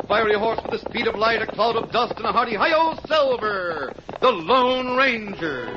fiery horse with the speed of light, a cloud of dust, and a hearty hi-yo Silver, the Lone Ranger.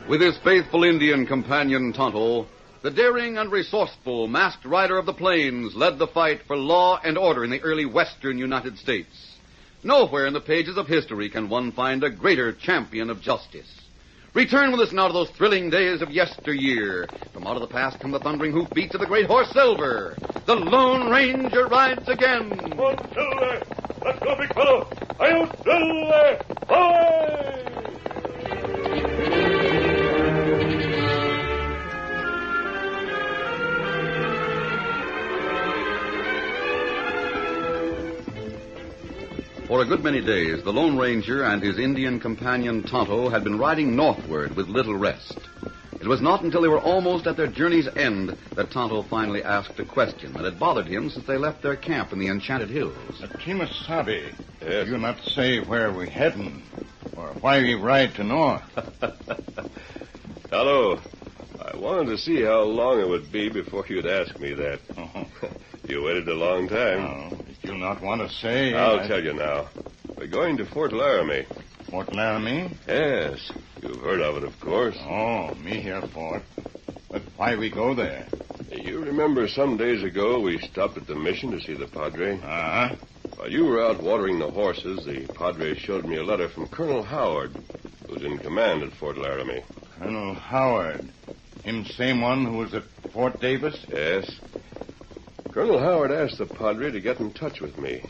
With his faithful Indian companion Tonto, the daring and resourceful masked rider of the plains led the fight for law and order in the early western United States. Nowhere in the pages of history can one find a greater champion of justice. Return with us now to those thrilling days of yesteryear. From out of the past come the thundering hoofbeats of the great horse Silver. The Lone Ranger rides again. Come on, Silver! Let's go, big fellow! Hi-yo, Silver! Hi! For a good many days, the Lone Ranger and his Indian companion Tonto had been riding northward with little rest. It was not until they were almost at their journey's end that Tonto finally asked a question that had bothered him since they left their camp in the Enchanted Hills. Kimasabi, Yes? you not say where we heading, or why we ride to north? Hello. I wanted to see how long it would be before you'd ask me that. You waited a long time. If you not want to say... I'll tell you now. We're going to Fort Laramie. Fort Laramie? Yes. You've heard of it, of course. Oh, me hear Fort. But why we go there? You remember some days ago we stopped at the mission to see the Padre? Uh-huh. While you were out watering the horses, the Padre showed me a letter from Colonel Howard, who's in command at Fort Laramie. Colonel Howard. Him same one who was at Fort Davis? Yes. Colonel Howard asked the Padre to get in touch with me.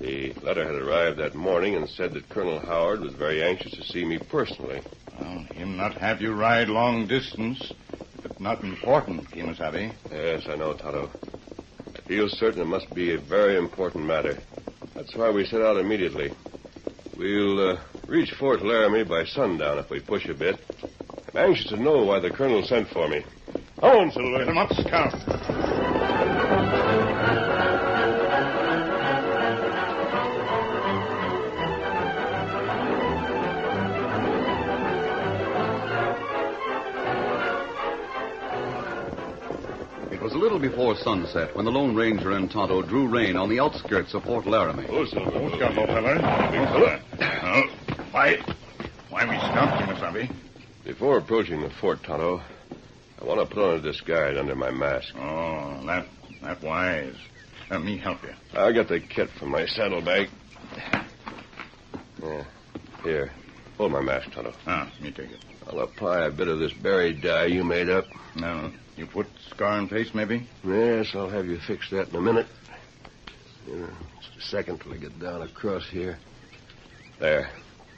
The letter had arrived that morning and said that Colonel Howard was very anxious to see me personally. Well, him not have you ride long distance, but not important, Kimasabi. Yes, I know, Tonto. I feel certain it must be a very important matter. That's why we set out immediately. We'll reach Fort Laramie by sundown if we push a bit. I'm anxious to know why the Colonel sent for me. On, Silver. Get him up, Scout. It was a little before sunset when the Lone Ranger and Tonto drew rein on the outskirts of Fort Laramie. Oh, Silver. Oh, Scout, old feller. Big fella. Why we stopped, Kimasabi? Before approaching the fort, Tonto, I want to put on a disguise under my mask. Oh, that wise. Let me help you. I'll get the kit from my saddlebag. Here, hold my mask, Tonto. Me take it. I'll apply a bit of this berry dye you made up. Now, you put scar in face, maybe? Yes, I'll have you fix that in a minute. Just a second till I get down across here. There.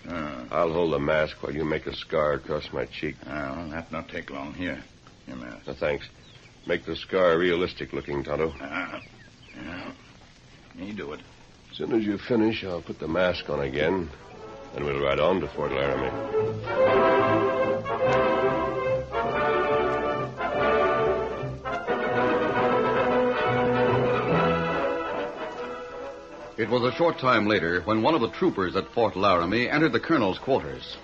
I'll hold the mask while you make a scar across my cheek. Well, that not take long. Here mask. Thanks. Make the scar realistic looking, Tonto. Yeah. Me do it. As soon as you finish, I'll put the mask on again. Then we'll ride on to Fort Laramie. It was a short time later when one of the troopers at Fort Laramie entered the colonel's quarters.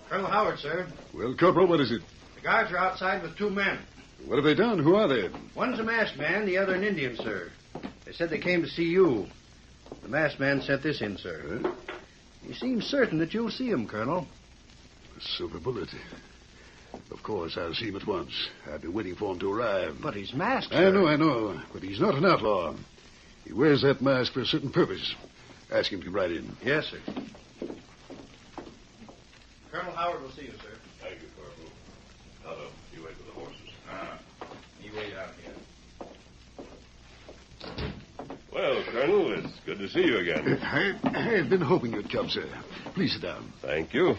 Colonel Howard, sir. Well, Corporal, what is it? The guards are outside with 2 men. What have they done? Who are they? One's a masked man, the other an Indian, sir. They said they came to see you. The masked man sent this in, sir. Huh? He seems certain that you'll see him, Colonel. A silver bullet. Of course, I'll see him at once. I've been waiting for him to arrive. But he's masked, sir. I know. But he's not an outlaw. He wears that mask for a certain purpose. Ask him to come right in. Yes, sir. Colonel Howard will see you, sir. Thank you, Corporal. Tonto, you wait with the horses. You wait out here. Well, Colonel, it's good to see you again. I've been hoping you'd come, sir. Please sit down. Thank you.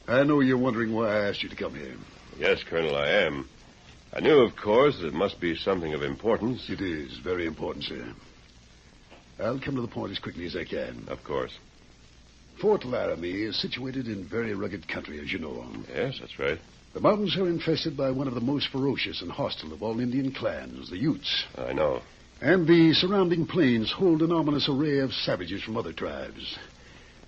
I know you're wondering why I asked you to come here. Yes, Colonel, I am. I knew, of course, that it must be something of importance. It is very important, sir. I'll come to the point as quickly as I can. Of course. Fort Laramie is situated in very rugged country, as you know. Yes, that's right. The mountains are infested by one of the most ferocious and hostile of all Indian clans, the Utes. I know. And the surrounding plains hold an ominous array of savages from other tribes.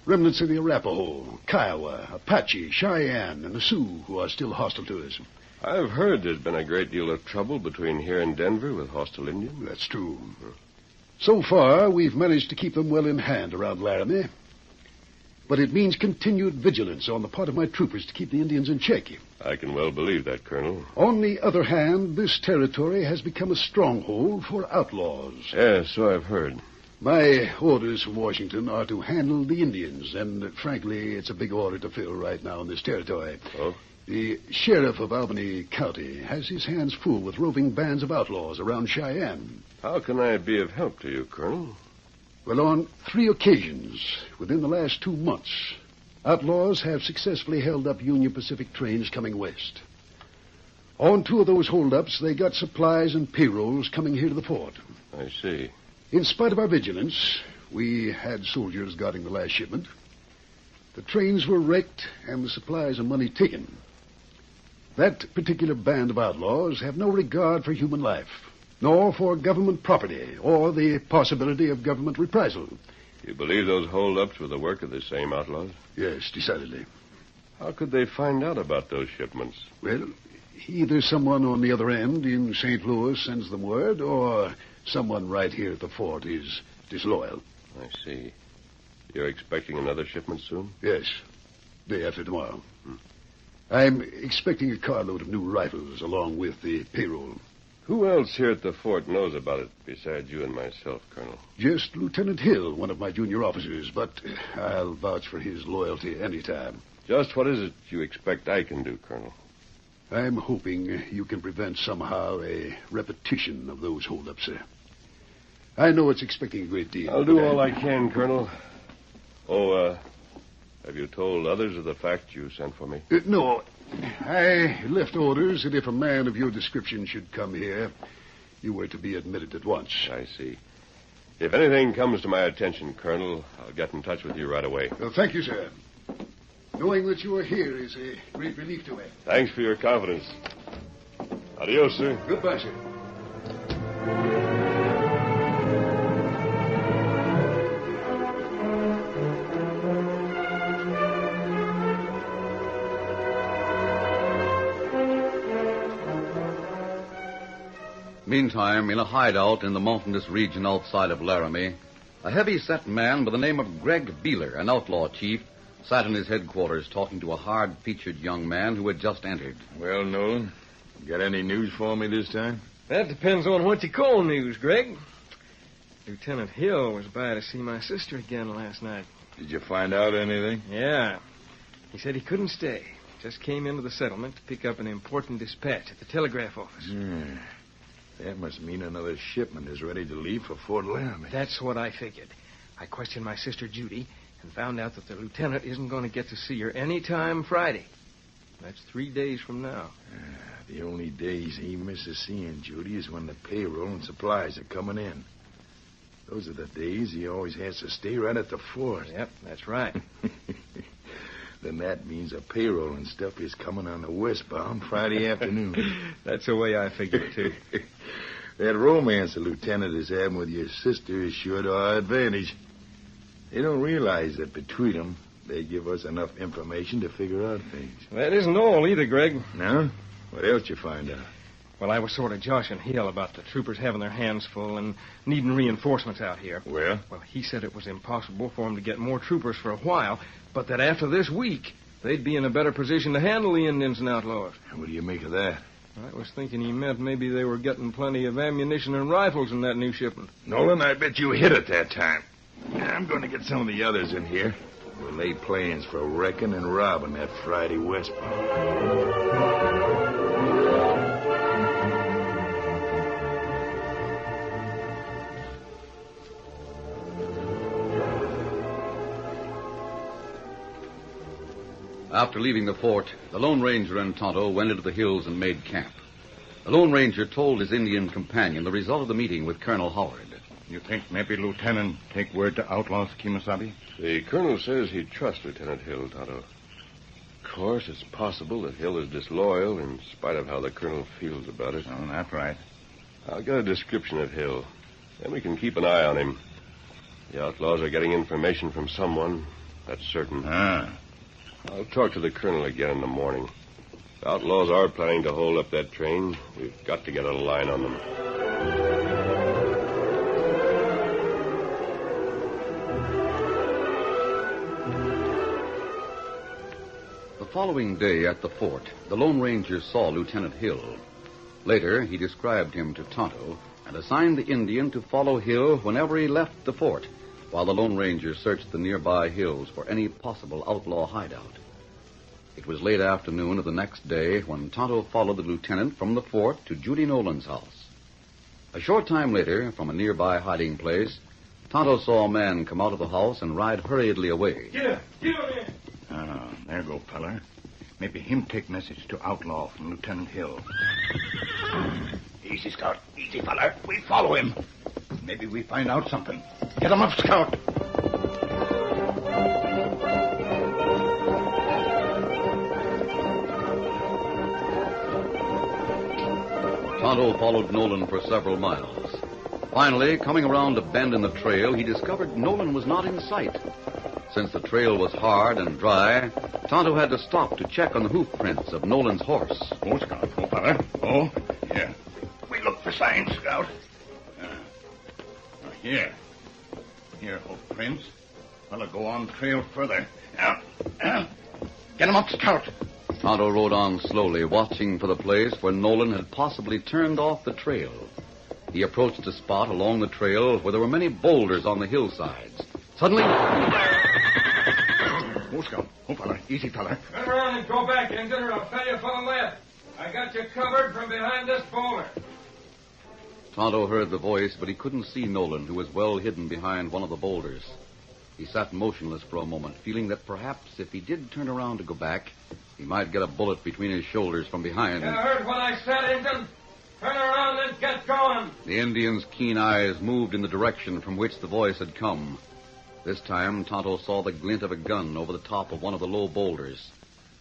Remnants of the Arapaho, Kiowa, Apache, Cheyenne, and the Sioux, who are still hostile to us. I've heard there's been a great deal of trouble between here and Denver with hostile Indians. That's true. So far, we've managed to keep them well in hand around Laramie. But it means continued vigilance on the part of my troopers to keep the Indians in check. I can well believe that, Colonel. On the other hand, this territory has become a stronghold for outlaws. Yes, so I've heard. My orders from Washington are to handle the Indians, and frankly, it's a big order to fill right now in this territory. Oh? The sheriff of Albany County has his hands full with roving bands of outlaws around Cheyenne. How can I be of help to you, Colonel? Well, on 3 occasions within the last 2 months, outlaws have successfully held up Union Pacific trains coming west. On 2 of those holdups, they got supplies and payrolls coming here to the fort. I see. In spite of our vigilance, we had soldiers guarding the last shipment. The trains were wrecked and the supplies and money taken. That particular band of outlaws have no regard for human life, nor for government property, or the possibility of government reprisal. You believe those holdups were the work of the same outlaws? Yes, decidedly. How could they find out about those shipments? Well, either someone on the other end in St. Louis sends them word, or someone right here at the fort is disloyal. I see. You're expecting another shipment soon? Yes, day after tomorrow. I'm expecting a carload of new rifles along with the payroll. Who else here at the fort knows about it besides you and myself, Colonel? Just Lieutenant Hill, one of my junior officers, but I'll vouch for his loyalty any time. Just what is it you expect I can do, Colonel? I'm hoping you can prevent somehow a repetition of those holdups, sir. I know it's expecting a great deal. I'll do all I can, Colonel. Oh, have you told others of the fact you sent for me? No. I left orders that if a man of your description should come here, you were to be admitted at once. I see. If anything comes to my attention, Colonel, I'll get in touch with you right away. Well, thank you, sir. Knowing that you are here is a great relief to me. Thanks for your confidence. Adios, sir. Goodbye, sir. Meantime, in a hideout in the mountainous region outside of Laramie, a heavy-set man by the name of Greg Beeler, an outlaw chief, sat in his headquarters talking to a hard-featured young man who had just entered. Well, Nolan, got any news for me this time? That depends on what you call news, Greg. Lieutenant Hill was by to see my sister again last night. Did you find out anything? Yeah. He said he couldn't stay. Just came into the settlement to pick up an important dispatch at the telegraph office. That must mean another shipment is ready to leave for Fort Laramie. That's what I figured. I questioned my sister Judy and found out that the lieutenant isn't going to get to see her any time Friday. That's 3 days from now. The only days he misses seeing Judy is when the payroll and supplies are coming in. Those are the days he always has to stay right at the fort. Yep, that's right. Then that means a payroll and stuff is coming on the westbound Friday afternoon. That's the way I figured it, too. That romance the lieutenant is having with your sister is sure to our advantage. They don't realize that between them, they give us enough information to figure out things. That isn't all either, Greg. No? What else you find out? Well, I was sort of joshing Hill about the troopers having their hands full and needing reinforcements out here. Well? Well, he said it was impossible for him to get more troopers for a while, but that after this week, they'd be in a better position to handle the Indians and outlaws. What do you make of that? I was thinking he meant maybe they were getting plenty of ammunition and rifles in that new shipment. Nolan, I bet you hit it that time. I'm going to get some of the others in here. We'll lay plans for wrecking and robbing that Friday westbound. After leaving the fort, the Lone Ranger and Tonto went into the hills and made camp. The Lone Ranger told his Indian companion the result of the meeting with Colonel Howard. You think maybe Lieutenant take word to outlaws, Kemosabe? The colonel says he trusts Lieutenant Hill, Tonto. Of course, it's possible that Hill is disloyal in spite of how the colonel feels about it. Oh, that's right. I'll get a description of Hill. Then we can keep an eye on him. The outlaws are getting information from someone. That's certain. I'll talk to the colonel again in the morning. The outlaws are planning to hold up that train. We've got to get a line on them. The following day at the fort, the Lone Ranger saw Lieutenant Hill. Later, he described him to Tonto and assigned the Indian to follow Hill whenever he left the fort, while the Lone Ranger searched the nearby hills for any possible outlaw hideout. It was late afternoon of the next day when Tonto followed the lieutenant from the fort to Judy Nolan's house. A short time later, from a nearby hiding place, Tonto saw a man come out of the house and ride hurriedly away. Get him in. There go, feller. Maybe him take message to outlaw from Lieutenant Hill. Easy, Scout. Easy, feller. We follow him. Maybe we find out something. Get him up, Scout. Tonto followed Nolan for several miles. Finally, coming around a bend in the trail, he discovered Nolan was not in sight. Since the trail was hard and dry, Tonto had to stop to check on the hoof prints of Nolan's horse. Oh, Scout. Oh, feller. Oh, here. We look for signs, Scout. Here. Here, hoof prints. Fella, go on trail further. Get him up, Scout. Tonto rode on slowly, watching for the place where Nolan had possibly turned off the trail. He approached a spot along the trail where there were many boulders on the hillsides. Suddenly... Oh, Scout. Oh, fella. Easy, fella. Turn around and go back, Injun, or I'll tell you from the left. I got you covered from behind this boulder. Tonto heard the voice, but he couldn't see Nolan, who was well hidden behind one of the boulders. He sat motionless for a moment, feeling that perhaps if he did turn around to go back, he might get a bullet between his shoulders from behind. You heard what I said, Injun? Turn around and get going. The Indian's keen eyes moved in the direction from which the voice had come. This time, Tonto saw the glint of a gun over the top of one of the low boulders.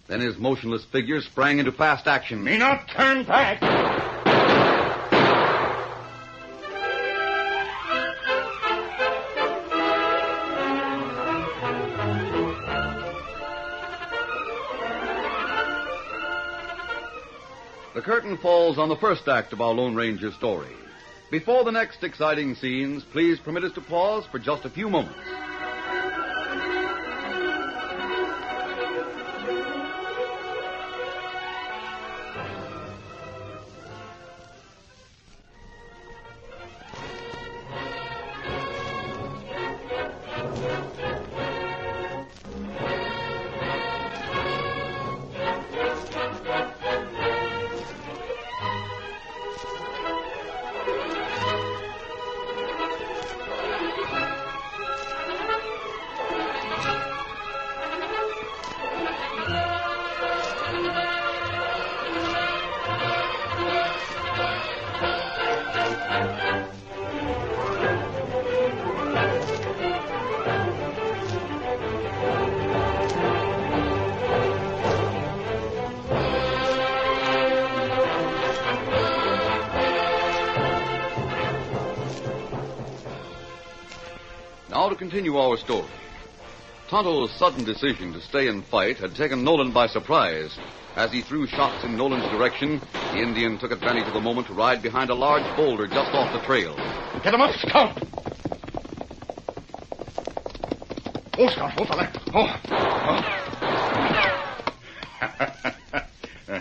Then his motionless figure sprang into fast action. Me not turn back. The curtain falls on the first act of our Lone Ranger story. Before the next exciting scenes, please permit us to pause for just a few moments. Now to continue our story. Tonto's sudden decision to stay and fight had taken Nolan by surprise. As he threw shots in Nolan's direction, the Indian took advantage of the moment to ride behind a large boulder just off the trail. Get him up, Scout! Oh, Scout, oh, fella.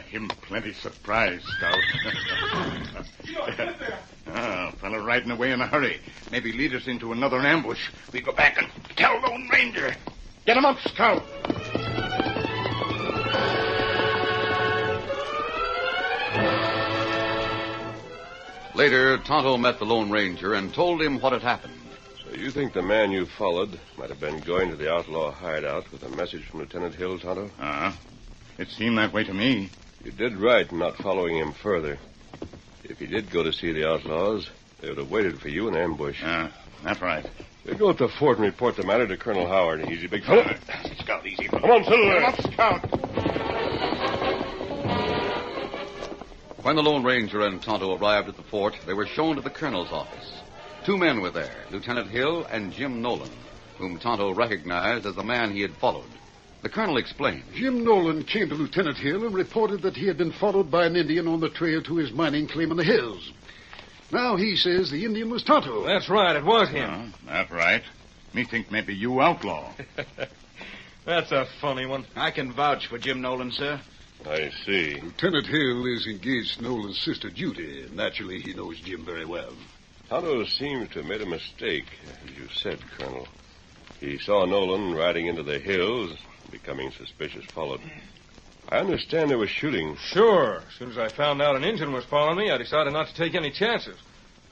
Him plenty surprised, Scout. Fella riding away in a hurry. Maybe lead us into another ambush. We go back and tell Lone Ranger. Get him up, Scout! Later, Tonto met the Lone Ranger and told him what had happened. So you think the man you followed might have been going to the outlaw hideout with a message from Lieutenant Hill, Tonto? It seemed that way to me. You did right in not following him further. If he did go to see the outlaws, they would have waited for you in ambush. That's right. We'll go to the fort and report the matter to Colonel Howard. Easy, big fella. Scout, easy. Come on, Silver. Get him up, Scout. When the Lone Ranger and Tonto arrived at the fort, they were shown to the colonel's office. 2 men were there, Lieutenant Hill and Jim Nolan, whom Tonto recognized as the man he had followed. The colonel explained. Jim Nolan came to Lieutenant Hill and reported that he had been followed by an Indian on the trail to his mining claim in the hills. Now he says the Indian was Tonto. That's right, it was him. That's right. Me think maybe you outlaw. That's a funny one. I can vouch for Jim Nolan, sir. I see. Lieutenant Hill is engaged to Nolan's sister, Judy. Naturally, he knows Jim very well. Tonto seems to have made a mistake, as you said, Colonel. He saw Nolan riding into the hills, becoming suspicious, followed. I understand there was shooting. Sure. As soon as I found out an Injun was following me, I decided not to take any chances.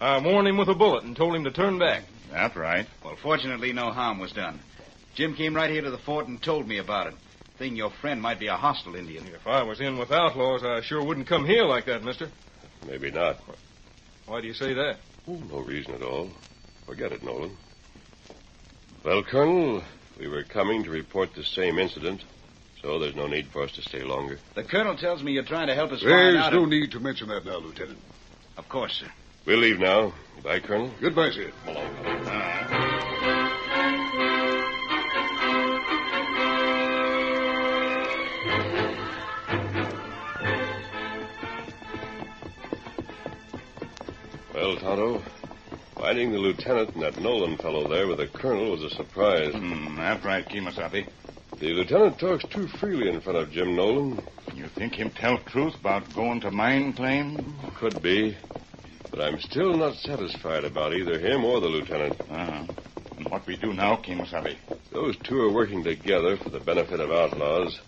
I warned him with a bullet and told him to turn back. That's right. Well, fortunately, no harm was done. Jim came right here to the fort and told me about it. Thinking your friend might be a hostile Indian. If I was in with outlaws, I sure wouldn't come here like that, mister. Maybe not. Why do you say that? Oh, no reason at all. Forget it, Nolan. Well, Colonel, we were coming to report the same incident, so there's no need for us to stay longer. The colonel tells me you're trying to help us find There's out... no need to mention that now, Lieutenant. Of course, sir. We'll leave now. Goodbye, Colonel. Goodbye, sir. Well, Tonto, finding the lieutenant and that Nolan fellow there with the colonel was a surprise. That's right, Kemosabe. The lieutenant talks too freely in front of Jim Nolan. You think him tell truth about going to mine claim? Could be. But I'm still not satisfied about either him or the lieutenant. And what we do now, Kemosabe? Those 2 are working together for the benefit of outlaws.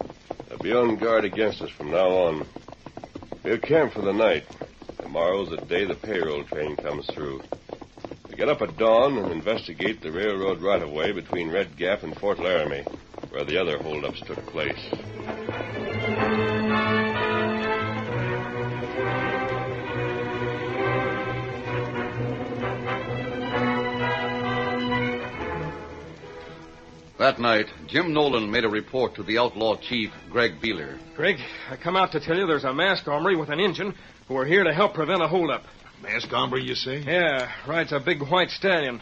They'll be on guard against us from now on. We'll camp for the night. Tomorrow's the day the payroll train comes through. We get up at dawn and investigate the railroad right-of-way between Red Gap and Fort Laramie, where the other holdups took place. That night, Jim Nolan made a report to the outlaw chief, Greg Beeler. Greg, I come out to tell you there's a masked hombre with an Injun who are here to help prevent a holdup. Masked hombre, you say? Yeah, rides a big white stallion.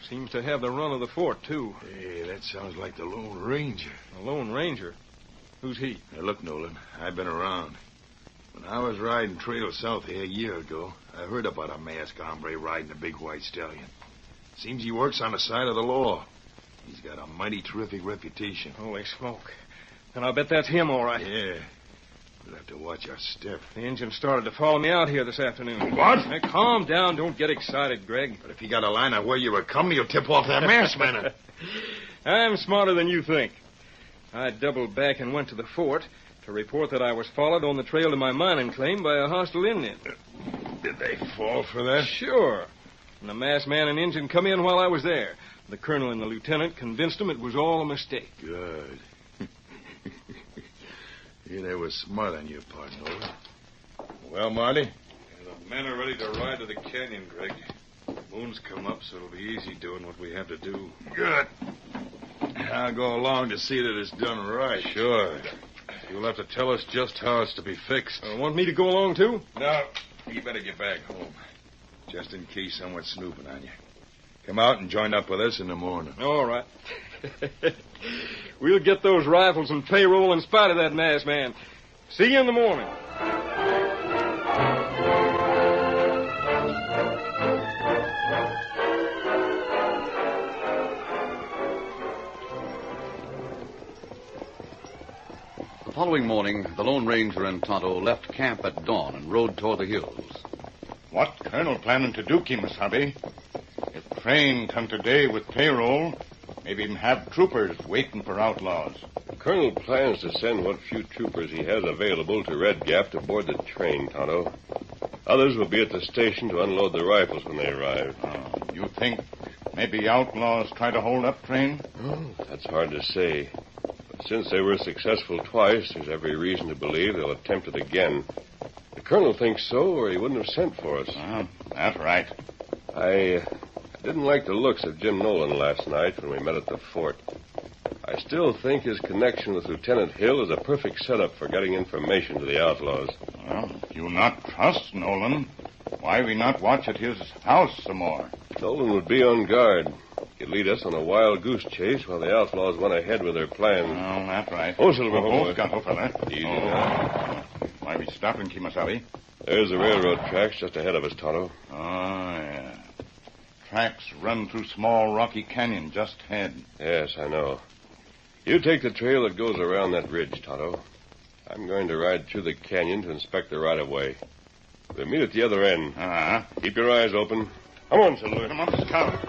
Seems to have the run of the fort, too. Hey, that sounds like the Lone Ranger. The Lone Ranger? Who's he? Now, look, Nolan, I've been around. When I was riding trail south here a year ago, I heard about a masked hombre riding a big white stallion. Seems he works on the side of the law. He's got a mighty terrific reputation. Holy smoke. And I'll bet that's him, all right. Yeah. We'll have to watch our step. The Injun started to follow me out here this afternoon. What? Now, calm down. Don't get excited, Greg. But if he got a line on where you were coming, he'll tip off that masked man. I'm smarter than you think. I doubled back and went to the fort to report that I was followed on the trail to my mining claim by a hostile Indian. Did they fall for that? Sure. And the masked man and Injun come in while I was there. The colonel and the lieutenant convinced them it was all a mistake. Good. Yeah, they were smart on your part, Nolan. Well, Marty? The men are ready to ride to the canyon, Greg. The moon's come up, so it'll be easy doing what we have to do. Good. I'll go along to see that it's done right. Sure. You'll have to tell us just how it's to be fixed. Want me to go along, too? No, you better get back home. Just in case someone's snooping on you. Come out and join up with us in the morning. All right. We'll get those rifles and payroll in spite of that masked man. See you in the morning. The following morning, the Lone Ranger and Tonto left camp at dawn and rode toward the hills. What Colonel planning to do, Kimasabi? If train come today with payroll, maybe even have troopers waiting for outlaws. The colonel plans to send what few troopers he has available to Red Gap to board the train, Tonto. Others will be at the station to unload the rifles when they arrive. You think maybe outlaws try to hold up train? That's hard to say. But since they were successful twice, there's every reason to believe they'll attempt it again. The colonel thinks so, or he wouldn't have sent for us. That's right. I didn't like the looks of Jim Nolan last night when we met at the fort. I still think his connection with Lieutenant Hill is a perfect setup for getting information to the outlaws. Well, if you not trust Nolan, why we not watch at his house some more? Nolan would be on guard. He'd lead us on a wild goose chase while the outlaws went ahead with their plans. Oh, that's right. Oh, Silver. fella. Easy now. Why we stopping, Kimasabi? There's the railroad tracks just ahead of us, Tonto. Oh, yeah. Tracks run through small rocky canyon just ahead. Yes, I know. You take the trail that goes around that ridge, Tonto. I'm going to ride through the canyon to inspect the right-of-way. We'll meet at the other end. Keep your eyes open. Come on, Silver. Come on, Scout.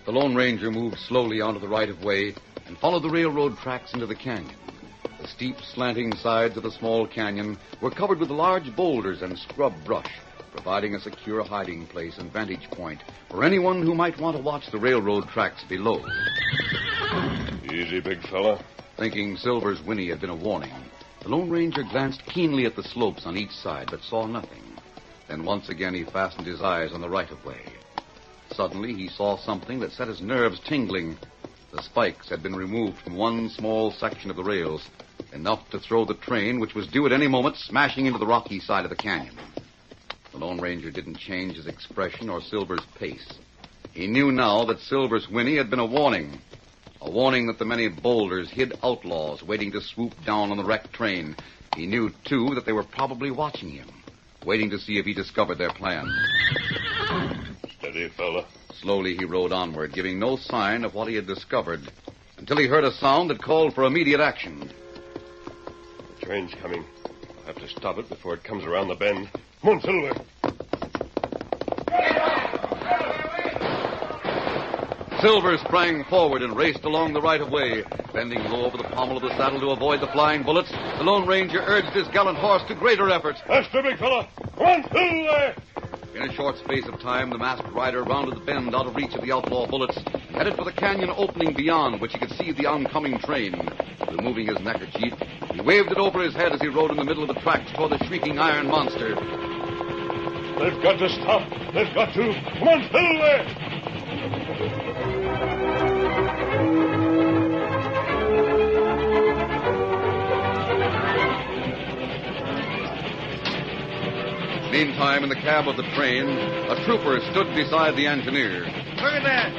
The Lone Ranger moved slowly onto the right-of-way and followed the railroad tracks into the canyon. The steep, slanting sides of the small canyon were covered with large boulders and scrub brush, providing a secure hiding place and vantage point for anyone who might want to watch the railroad tracks below. Easy, big fella. Thinking Silver's whinny had been a warning, the Lone Ranger glanced keenly at the slopes on each side, but saw nothing. Then once again he fastened his eyes on the right-of-way. Suddenly, he saw something that set his nerves tingling. The spikes had been removed from one small section of the rails, enough to throw the train, which was due at any moment, smashing into the rocky side of the canyon. The Lone Ranger didn't change his expression or Silver's pace. He knew now that Silver's whinny had been a warning that the many boulders hid outlaws waiting to swoop down on the wrecked train. He knew, too, that they were probably watching him, waiting to see if he discovered their plan. Steady, fella. Slowly he rode onward, giving no sign of what he had discovered, until he heard a sound that called for immediate action. The train's coming. I'll have to stop it before it comes around the bend. Come on, Silver. Silver sprang forward and raced along the right-of-way. Bending low over the pommel of the saddle to avoid the flying bullets, the Lone Ranger urged his gallant horse to greater efforts. Faster, big fella. Come on, Silver! In a short space of time, the masked rider rounded the bend out of reach of the outlaw bullets and headed for the canyon opening beyond, which he could see the oncoming train. Removing his neckerchief, he waved it over his head as he rode in the middle of the tracks toward the shrieking iron monster. They've got to stop. They've got to. Come on, Silver! Meantime, in the cab of the train, a trooper stood beside the engineer. Look at that.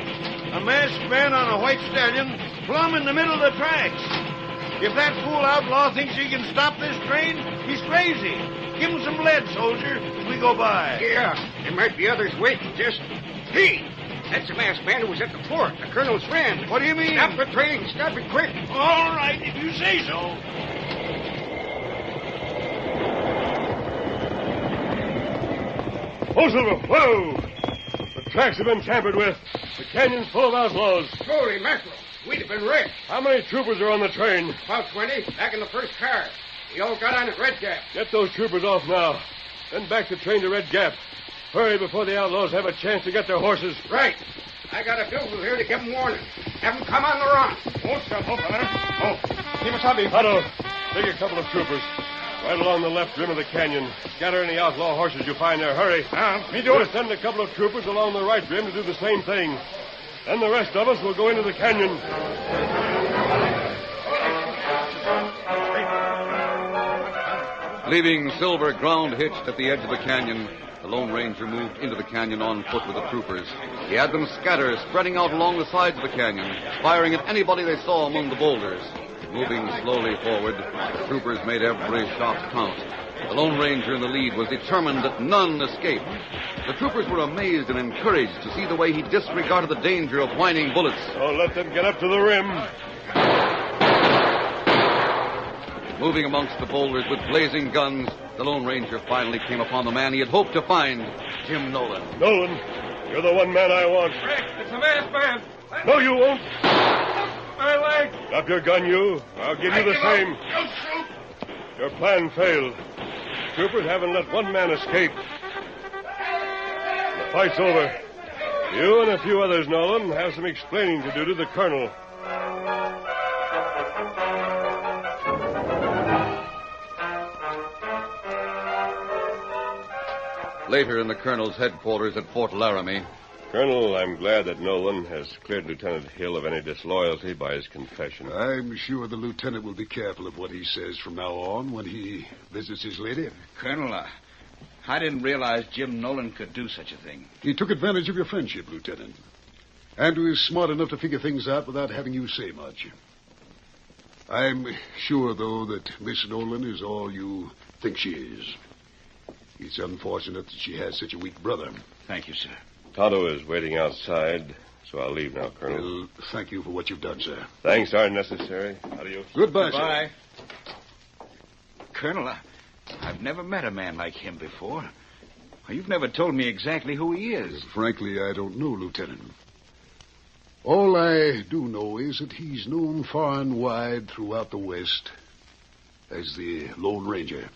A masked man on a white stallion, plumb in the middle of the tracks. If that fool outlaw thinks he can stop this train, he's crazy. Give him some lead, soldier, as we go by. Yeah, there might be others waiting just... Hey, that's the masked man who was at the fort, the colonel's friend. What do you mean? Stop the train. Stop it quick. All right, if you say so. Oh, Silver, whoa! The tracks have been tampered with. The canyon's full of outlaws. Holy mackerel. We'd have been wrecked. How many troopers are on the train? About 20, back in the first car. We all got on at Red Gap. Get those troopers off now. Then back the train to Red Gap. Hurry before the outlaws have a chance to get their horses. Right. I got a bill here to give them warning. Have them come on the run. Won't stop, fella. Oh, Kimasabi. Tonto, take a couple of troopers. Right along the left rim of the canyon. Scatter any outlaw horses you find there. Hurry. Me do it. Send a couple of troopers along the right rim to do the same thing. Then the rest of us will go into the canyon. Leaving Silver ground hitched at the edge of the canyon, the Lone Ranger moved into the canyon on foot with the troopers. He had them scatter, spreading out along the sides of the canyon, firing at anybody they saw among the boulders. Moving slowly forward, the troopers made every shot count. The Lone Ranger in the lead was determined that none escaped. The troopers were amazed and encouraged to see the way he disregarded the danger of whining bullets. Don't let them get up to the rim. Moving amongst the boulders with blazing guns, the Lone Ranger finally came upon the man he had hoped to find, Jim Nolan. Nolan, you're the one man I want. Rick, it's a masked man. No, you won't. My leg. Drop your gun, you. I'll give you the same. Don't shoot. Your plan failed. Troopers haven't let one man escape. The fight's over. You and a few others, Nolan, have some explaining to do to the colonel. Later in the colonel's headquarters at Fort Laramie. Colonel, I'm glad that Nolan has cleared Lieutenant Hill of any disloyalty by his confession. I'm sure the lieutenant will be careful of what he says from now on when he visits his lady. Colonel, I didn't realize Jim Nolan could do such a thing. He took advantage of your friendship, Lieutenant. And was smart enough to figure things out without having you say much. I'm sure, though, that Miss Nolan is all you think she is. It's unfortunate that she has such a weak brother. Thank you, sir. Tonto is waiting outside, so I'll leave now, Colonel. Well, thank you for what you've done, sir. Thanks aren't necessary. Adios. Goodbye, Goodbye. Colonel, I've never met a man like him before. You've never told me exactly who he is. Frankly, I don't know, Lieutenant. All I do know is that he's known far and wide throughout the West as the Lone Ranger.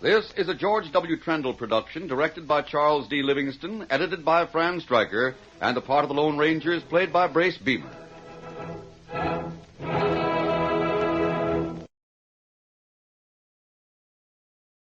This is a George W. Trendle production, directed by Charles D. Livingston, edited by Fran Striker, and the part of the Lone Ranger is played by Brace Beemer.